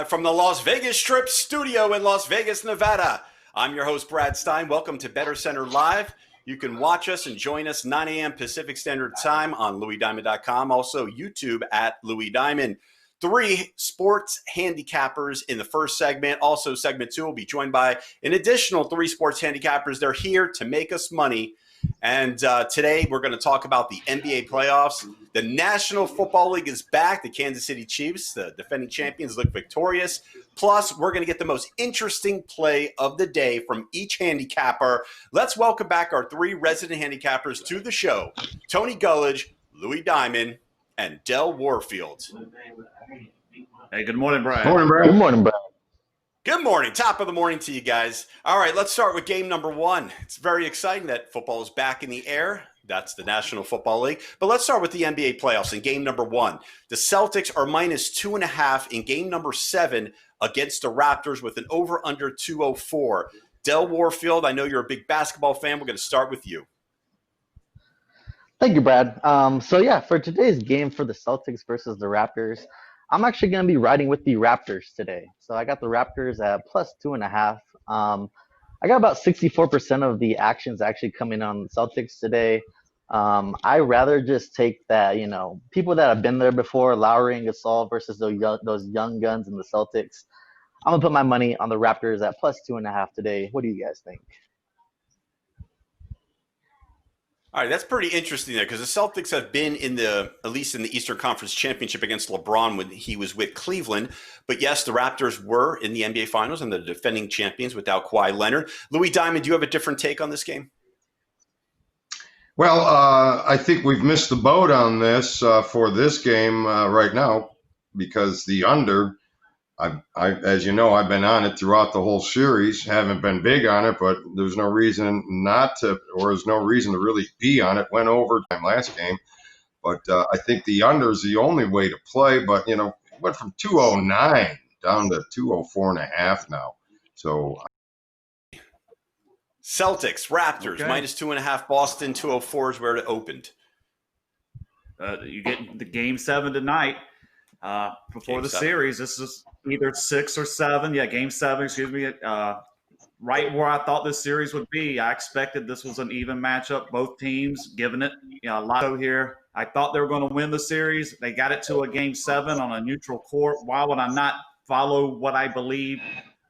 Live from the Las Vegas Strip studio in Las Vegas, Nevada. I'm your host, Brad Stein. Welcome to BettorCenter Live. You can watch us and join us 9 a.m. Pacific Standard Time on LouisDiamond.com. Also, YouTube at Louis Diamond. 3 sports handicappers in the first segment. Also, segment 2 will be joined by an additional 3 sports handicappers. They're here to make us money. And today we're going to talk about the NBA playoffs. The National Football League is back. The Kansas City Chiefs, the defending champions, look victorious. Plus, we're going to get the most interesting play of the day from each handicapper. Let's welcome back our 3 resident handicappers to the show. Tony Gullidge, Louis Diamond, and Del Warfield. Hey, good morning, Brian. Morning, Brian. Good morning, Brad. Good morning. Top of the morning to you guys. All right, let's start with game number 1. It's very exciting that football is back in the air. That's the National Football League. But let's start with the NBA playoffs in game number 1. The Celtics are minus 2.5 in game number 7 against the Raptors with an over-under 204. Del Warfield, I know you're a big basketball fan. We're going to start with you. Thank you, Brad. For today's game for the Celtics versus the Raptors, I'm actually going to be riding with the Raptors today. So I got the Raptors at plus 2.5. I got about 64% of the actions actually coming on the Celtics today. I rather just take that, people that have been there before, Lowry and Gasol versus those young guns in the Celtics. I'm going to put my money on the Raptors at plus 2.5 today. What do you guys think? All right, that's pretty interesting there because the Celtics have been at least in the Eastern Conference Championship against LeBron when he was with Cleveland. But yes, the Raptors were in the NBA Finals and the defending champions without Kawhi Leonard. Louis Diamond, do you have a different take on this game? Well, I think we've missed the boat on this for this game right now because the under, as you know, I've been on it throughout the whole series. Haven't been big on it, but there's no reason not to, or there's no reason to really be on it. Went overtime last game, but I think the under is the only way to play. But it went from 209 down to 204.5 now. So Celtics, Raptors, okay. minus 2.5. Boston, 204 is where it opened. You get the game 7 tonight. Before Game the 7. series, this is either 6 or 7. Yeah, game 7, excuse me. Right where I thought this series would be. I expected this was an even matchup. Both teams giving it a lot here. I thought they were going to win the series. They got it to a game 7 on a neutral court. Why would I not follow what I believed,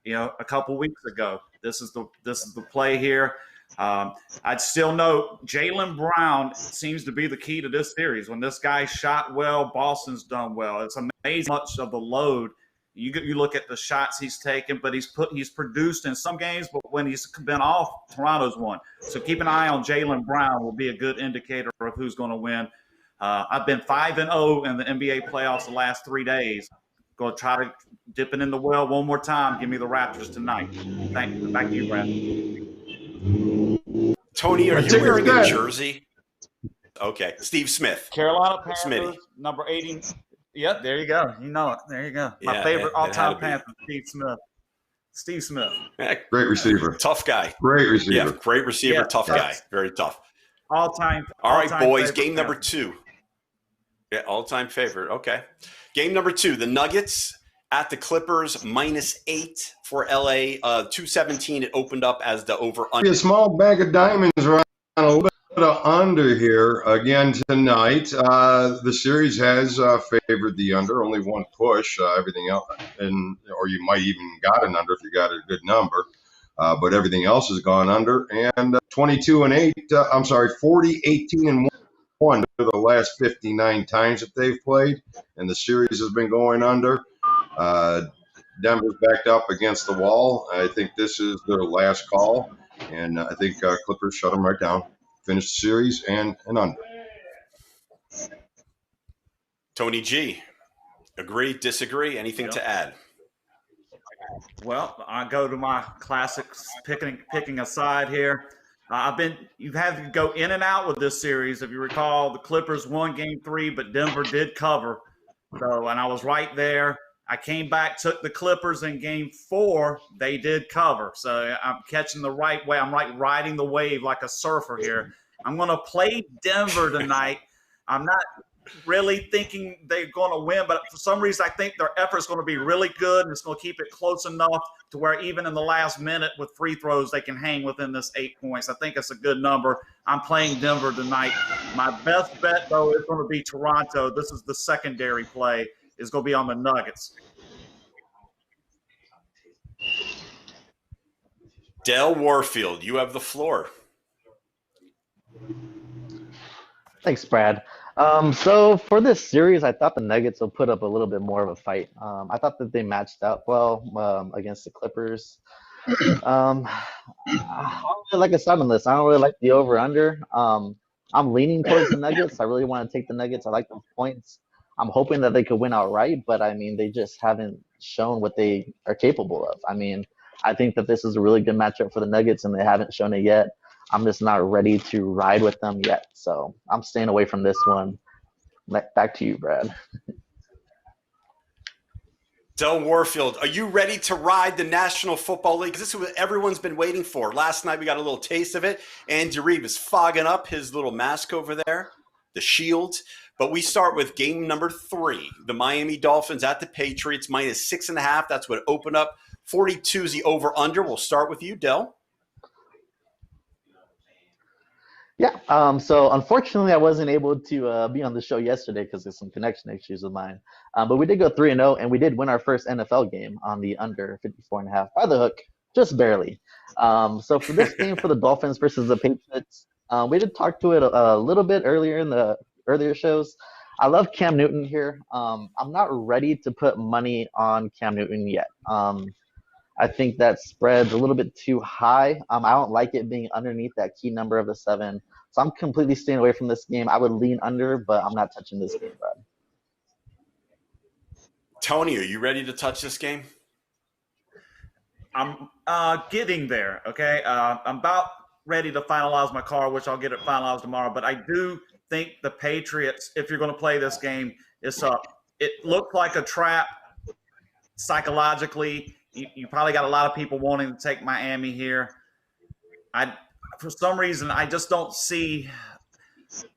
a couple weeks ago? This is the play here. I'd still note Jaylen Brown seems to be the key to this series. When this guy shot well, Boston's done well. It's amazing much of the load. You look at the shots he's taken, but he's produced in some games, but when he's been off, Toronto's won. So keep an eye on Jaylen Brown will be a good indicator of who's going to win. I've been 5-0 in the NBA playoffs the last 3 days. Going to try to dip it in the well one more time. Give me the Raptors tonight. Thank you. Back to you, Brad. Tony, are you wearing a jersey? Okay. Steve Smith. Carolina Panthers, Smitty. number 80. Yep, there you go. You know it. There you go. My favorite all-time Panther, Steve Smith. Steve Smith. great receiver. Tough guy. Great receiver. Yeah, great receiver, Yeah, tough guy. Very tough. All-time. All right, boys, favorite game number Panther. 2. Yeah, all-time favorite. Okay. Game number 2, the Nuggets at the Clippers, minus 8 for LA. 217, it opened up as the over-under. A small bag of diamonds around a little bit of under here again tonight. The series has favored the under, only one push. Everything else, or you might even got an under if you got a good number. But everything else has gone under. And 22-8. 40, 18-1 to the last 59 times that they've played, and the series has been going under. Denver's backed up against the wall. I think this is their last call, and I think Clippers shut them right down, finish the series, and under. Tony G, agree, disagree, anything to add? Well, I go to my classics, picking a side here. You've had to go in and out with this series. If you recall, the Clippers won game 3, but Denver did cover. So, and I was right there. I came back, took the Clippers in game 4. They did cover. So I'm catching the right way. I'm riding the wave like a surfer here. I'm going to play Denver tonight. I'm not really thinking they're going to win, but for some reason I think their effort is going to be really good, and it's going to keep it close enough to where even in the last minute with free throws they can hang within this 8 points. I think it's a good number. I'm playing Denver tonight. My best bet, though, is going to be Toronto. This is the secondary play. Is going to be on the Nuggets. Del Warfield, you have the floor. Thanks, Brad. So for this series, I thought the Nuggets will put up a little bit more of a fight. I thought that they matched up well against the Clippers. Um, I don't really like a side on this. I don't really like the over/under. I'm leaning towards the Nuggets. I really want to take the Nuggets. I like those points. I'm hoping that they could win outright, but I mean, they just haven't shown what they are capable of. I mean, I think that this is a really good matchup for the Nuggets, and they haven't shown it yet. I'm just not ready to ride with them yet, so I'm staying away from this one. Back to you, Brad. Del Warfield, are you ready to ride the National Football League? This is what everyone's been waiting for. Last night we got a little taste of it. Andy Reid was fogging up his little mask over there, the shield. But we start with game number 3. The Miami Dolphins at the Patriots, minus 6.5. That's what opened up. 42 is the over-under. We'll start with you, Del. Yeah, so unfortunately I wasn't able to be on the show yesterday because of some connection issues of mine. But we did go 3-0, and we did win our first NFL game on the under 54.5 by the hook, just barely. So for this game for the Dolphins versus the Patriots, we did talk to it a little bit earlier in the earlier shows. I love Cam Newton here. I'm not ready to put money on Cam Newton yet. I think that spread's a little bit too high. I don't like it being underneath that key number of the 7. So I'm completely staying away from this game. I would lean under, but I'm not touching this game, Brad. Tony, are you ready to touch this game? I'm getting there, okay? I'm about ready to finalize my car, which I'll get it finalized tomorrow. But I do think the Patriots, if you're going to play this game, it looked like a trap psychologically. You probably got a lot of people wanting to take Miami here. For some reason, I just don't see,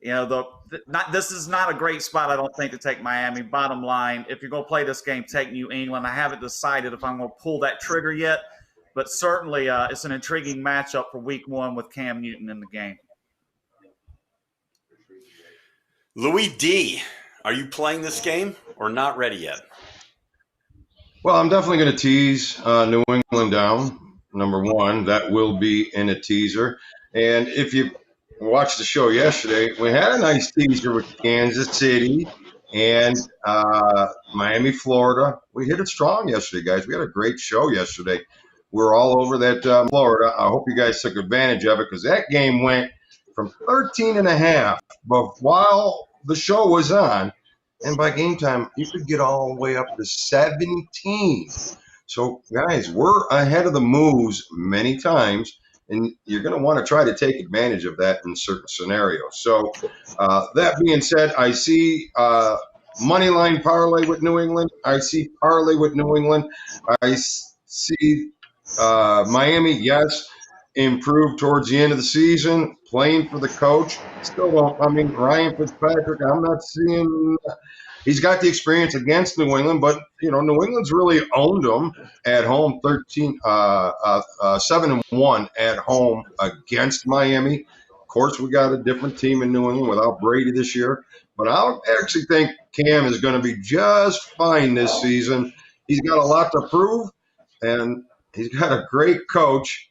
this is not a great spot, I don't think, to take Miami. Bottom line, if you're going to play this game, take New England. I haven't decided if I'm going to pull that trigger yet, but certainly it's an intriguing matchup for week 1 with Cam Newton in the game. Louis D., are you playing this game or not ready yet? Well, I'm definitely going to tease New England down. Number 1, that will be in a teaser. And if you watched the show yesterday, we had a nice teaser with Kansas City and Miami, Florida. We hit it strong yesterday, guys. We had a great show yesterday. We're all over that Florida. I hope you guys took advantage of it because that game went from 13.5, but while the show was on, and by game time, you could get all the way up to 17. So, guys, we're ahead of the moves many times, and you're going to want to try to take advantage of that in certain scenarios. So, that being said, I see money line parlay with New England. I see parlay with New England. I see Miami, yes, improved towards the end of the season, playing for the coach. Still don't. I mean, Ryan Fitzpatrick, I'm not seeing. He's got the experience against New England, but New England's really owned them at home. 7-1 at home against Miami. Of course, we got a different team in New England without Brady this year, but I actually think Cam is going to be just fine this season. He's got a lot to prove, and he's got a great coach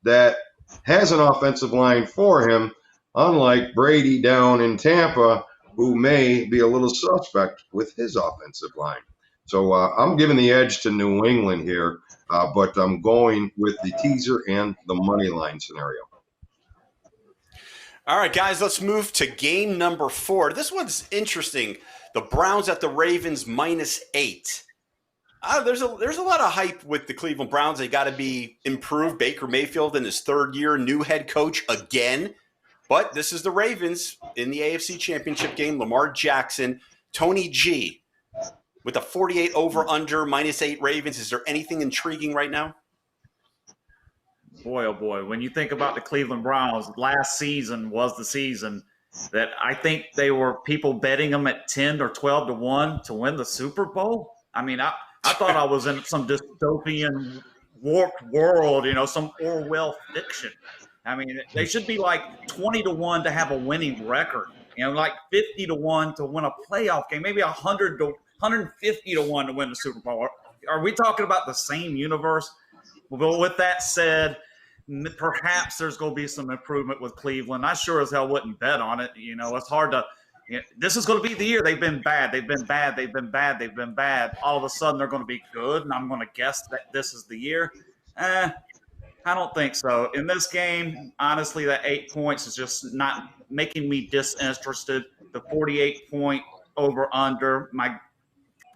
that has an offensive line for him, unlike Brady down in Tampa, who may be a little suspect with his offensive line. So I'm giving the edge to New England here, but I'm going with the teaser and the money line scenario. All right, guys, let's move to game number 4. This one's interesting. The Browns at the Ravens, minus 8. There's a lot of hype with the Cleveland Browns. They got to be improved. Baker Mayfield in his 3rd year, new head coach again. But this is the Ravens in the AFC Championship game. Lamar Jackson, Tony G, with a 48 over-under, minus 8 Ravens. Is there anything intriguing right now? Boy, oh boy. When you think about the Cleveland Browns, last season was the season. that I think they were people betting them at 10 or 12 to 1 to win the Super Bowl. I mean, I thought I was in some dystopian warped world, some Orwell fiction. I mean, they should be like 20 to 1 to have a winning record, like 50 to 1 to win a playoff game, maybe 150 to 1 to win the Super Bowl. Are we talking about the same universe? Well, with that said, perhaps there's going to be some improvement with Cleveland. I sure as hell wouldn't bet on it. It's hard to this is going to be the year. They've been bad. They've been bad. They've been bad. They've been bad. All of a sudden, they're going to be good, and I'm going to guess that this is the year. I don't think so. In this game, honestly, that 8 points is just not making me disinterested. The 48-point over-under, my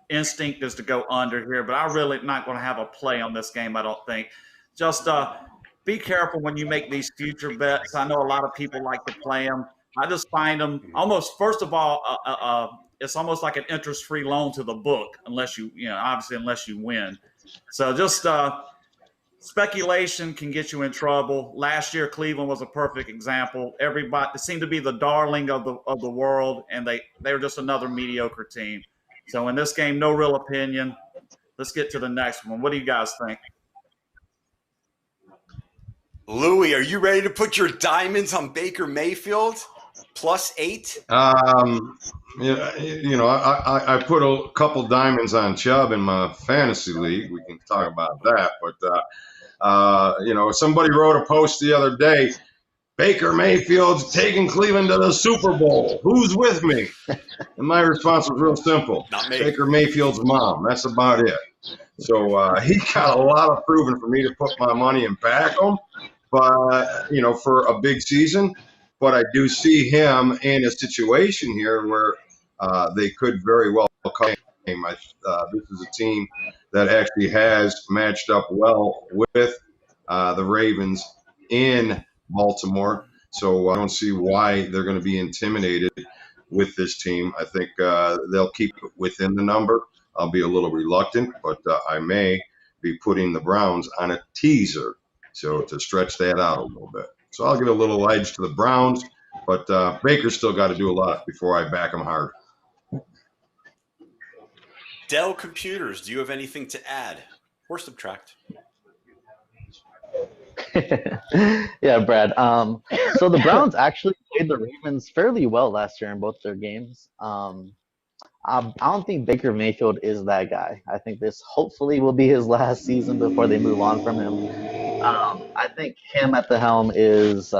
instinct is to go under here, but I'm really not going to have a play on this game, I don't think. Just be careful when you make these future bets. I know a lot of people like to play them. I just find them almost, first of all, it's almost like an interest-free loan to the book, unless obviously unless you win. So just speculation can get you in trouble. Last year, Cleveland was a perfect example. Everybody seemed to be the darling of the world, and they were just another mediocre team. So in this game, no real opinion. Let's get to the next one. What do you guys think? Louis, are you ready to put your diamonds on Baker Mayfield? +8? I put a couple diamonds on Chubb in my fantasy league. We can talk about that. But, somebody wrote a post the other day, Baker Mayfield's taking Cleveland to the Super Bowl. Who's with me? And my response was real simple. Not me. Baker Mayfield's mom. That's about it. So he got a lot of proving for me to put my money and back him. But, for a big season. But I do see him in a situation here where they could very well come in. This is a team that actually has matched up well with the Ravens in Baltimore. So I don't see why they're going to be intimidated with this team. I think they'll keep it within the number. I'll be a little reluctant, but I may be putting the Browns on a teaser. So to stretch that out a little bit. So I'll give a little edge to the Browns, but Baker's still got to do a lot before I back him hard. Dell Computers, do you have anything to add or subtract? Yeah, Brad. So the Browns actually played the Ravens fairly well last year in both their games. I don't think Baker Mayfield is that guy. I think this hopefully will be his last season before they move on from him. I think him at the helm is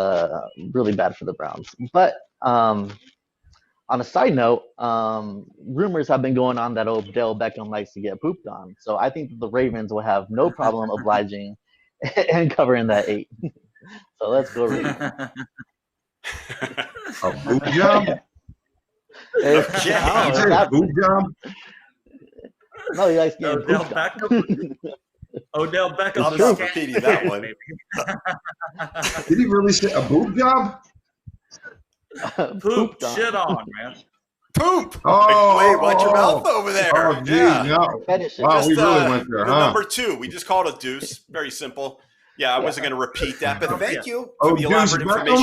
really bad for the Browns. But on a side note, rumors have been going on that Odell Beckham likes to get pooped on. So I think the Ravens will have no problem obliging and covering that 8. So let's go Ravens. A boot job? Boot job? No, he likes getting Odell pooped on. Beckham. Odell Beckham. I'm not repeating that one. Did he really say a boot job? Poop shit on, man. Poop! Oh, Wait, watch your mouth over there. Oh, geez, yeah. no. Finish it. Wow, Just, we really went there, the huh? number 2. We just called it deuce. Very simple. Yeah, I wasn't going to repeat that, but thank you Oh, for the elaborate Deuce Beckham? information.